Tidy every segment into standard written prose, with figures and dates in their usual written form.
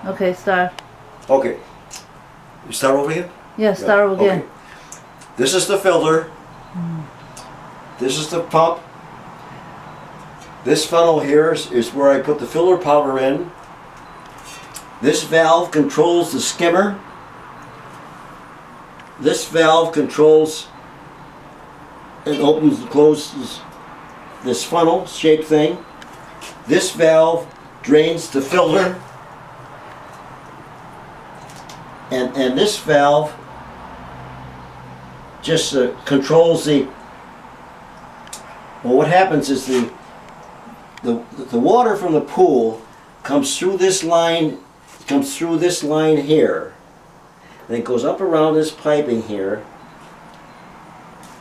Okay, start. Okay. You start over here? Yeah, start over again. Okay. This is the filter. This is the pump. This funnel here is where I put the filler powder in. This valve controls the skimmer. This valve controls and opens and closes this funnel shaped thing. This valve drains the filter. And this valve just controls the, well, what happens is the water from the pool comes through this line, here, then it goes up around this piping here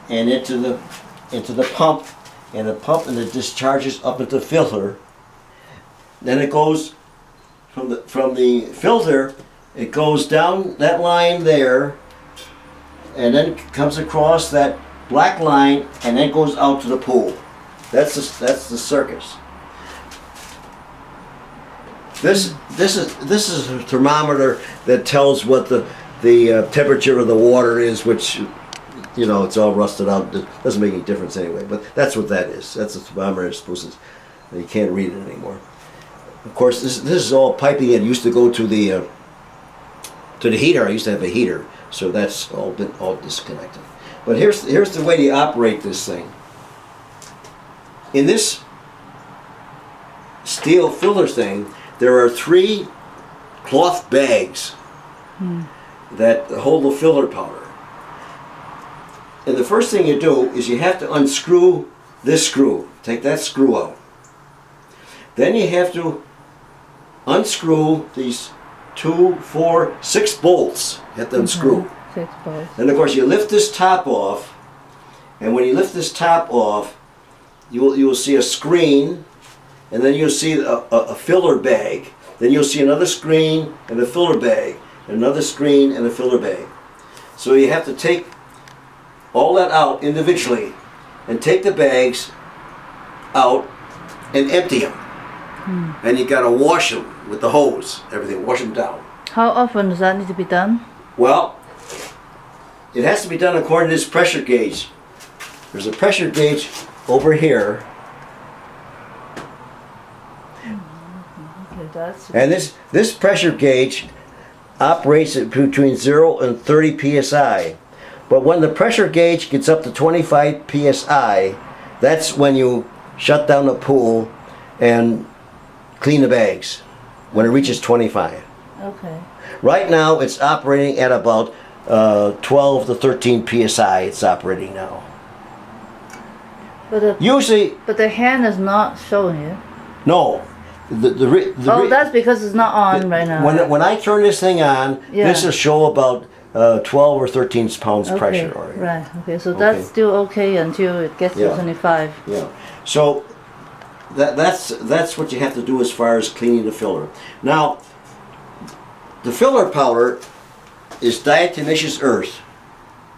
and into the pump, and it discharges up into the filter. Then it goes from the filter, it goes down that line there, and then comes across that black line, and then goes out to the pool. That's the circus. This is a thermometer that tells what the temperature of the water is, which, you know, it's all rusted out. It doesn't make any difference anyway. But that's what that is. That's a thermometer. It's supposed to, you can't read it anymore. Of course, this is all piping. It used to go to the heater. I used to have a heater, so that's all disconnected. But here's the way to operate this thing. In this steel filler thing, there are 3 cloth bags that hold the filler powder. And the first thing you do is you have to unscrew this screw. Take that screw out. Then you have to unscrew these 2, 4, 6 bolts. You have to unscrew. 6 bolts. Then of course you lift this top off, and when you lift this top off, you will see a screen, and then you'll see a filler bag. Then you'll see another screen and a filler bag, and another screen and a filler bag. So you have to take all that out individually, and take the bags out and empty them. And you got to wash them with the hose, everything, wash them down. How often does that need to be done? Well, it has to be done according to this pressure gauge. There's a pressure gauge over here, Okay, that's and this pressure gauge operates at between 0 and 30 psi. But when the pressure gauge gets up to 25 psi, that's when you shut down the pool and clean the bags, when it reaches 25. okay. Right now it's operating at about 12 to 13 psi. It's operating now. But Usually, the hand is not showing you. no. That's because it's not on right now. When I turn this thing on, Yeah. this will show about 12 or 13 pounds Okay, pressure. Already. right. Okay, so that's still okay until it gets Yeah. to 25. Yeah. So that's what you have to do as far as cleaning the filler. Now, the filler powder is diatomaceous earth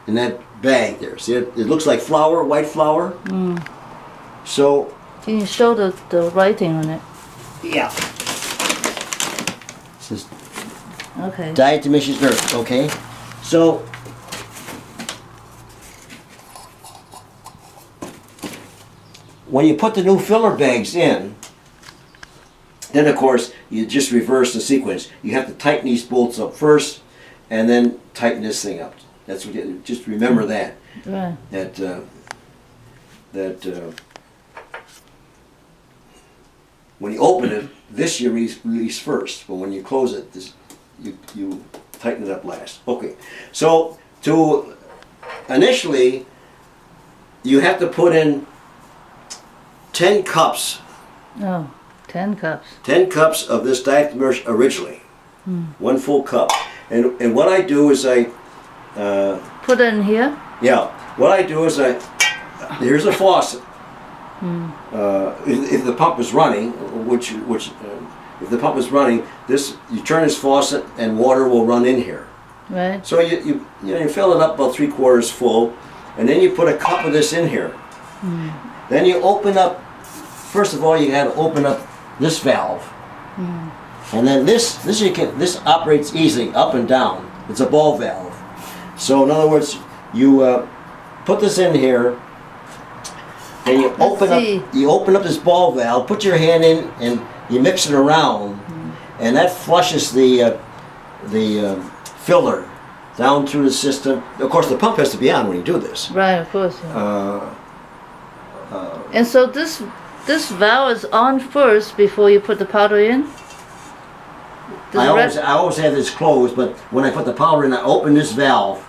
in that bag there. See, it looks like flour, white flour. So, Can you show the writing on it? yeah. This is Okay. diatomaceous earth, okay? So, when you put the new filler bags in, then of course you just reverse the sequence. You have to tighten these bolts up first, and then tighten this thing up. That's what you just remember that. Right. That when you open it, this you release first, but when you close it, this you tighten it up last. Okay, so initially you have to put in 10 cups. Oh, 10 cups. 10 cups of this diatomaceous originally. 1 full cup. And what I do is Put it in here? yeah, what I do is here's a faucet. If the pump is running, which if the pump is running, you turn this faucet and water will run in here. Right. So you fill it up about 3/4 full, and then you put a cup of this in here. Then you open up. First of all, you got to open up this valve, And then this operates easily up and down. It's a ball valve. So in other words, you put this in here, and you open up this ball valve, put your hand in, and you mix it around, and that flushes the filler down through the system. Of course, the pump has to be on when you do this. Right, of course. Yeah. And so this valve is on first before you put the powder in? I always have this closed, but when I put the powder in, I open this valve.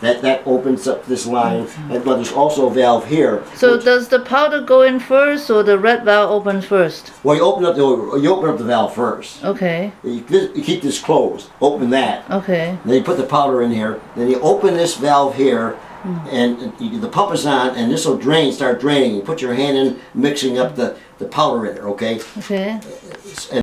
That opens up this line, but there's also a valve here. So does the powder go in first, or the red valve opens first? Well, you open up the valve first. Okay. You keep this closed. Open that. Okay. Then you put the powder in here. Then you open this valve here, and the pump is on, and this will start draining. You put your hand in, mixing up the powder in it. Okay. Okay. And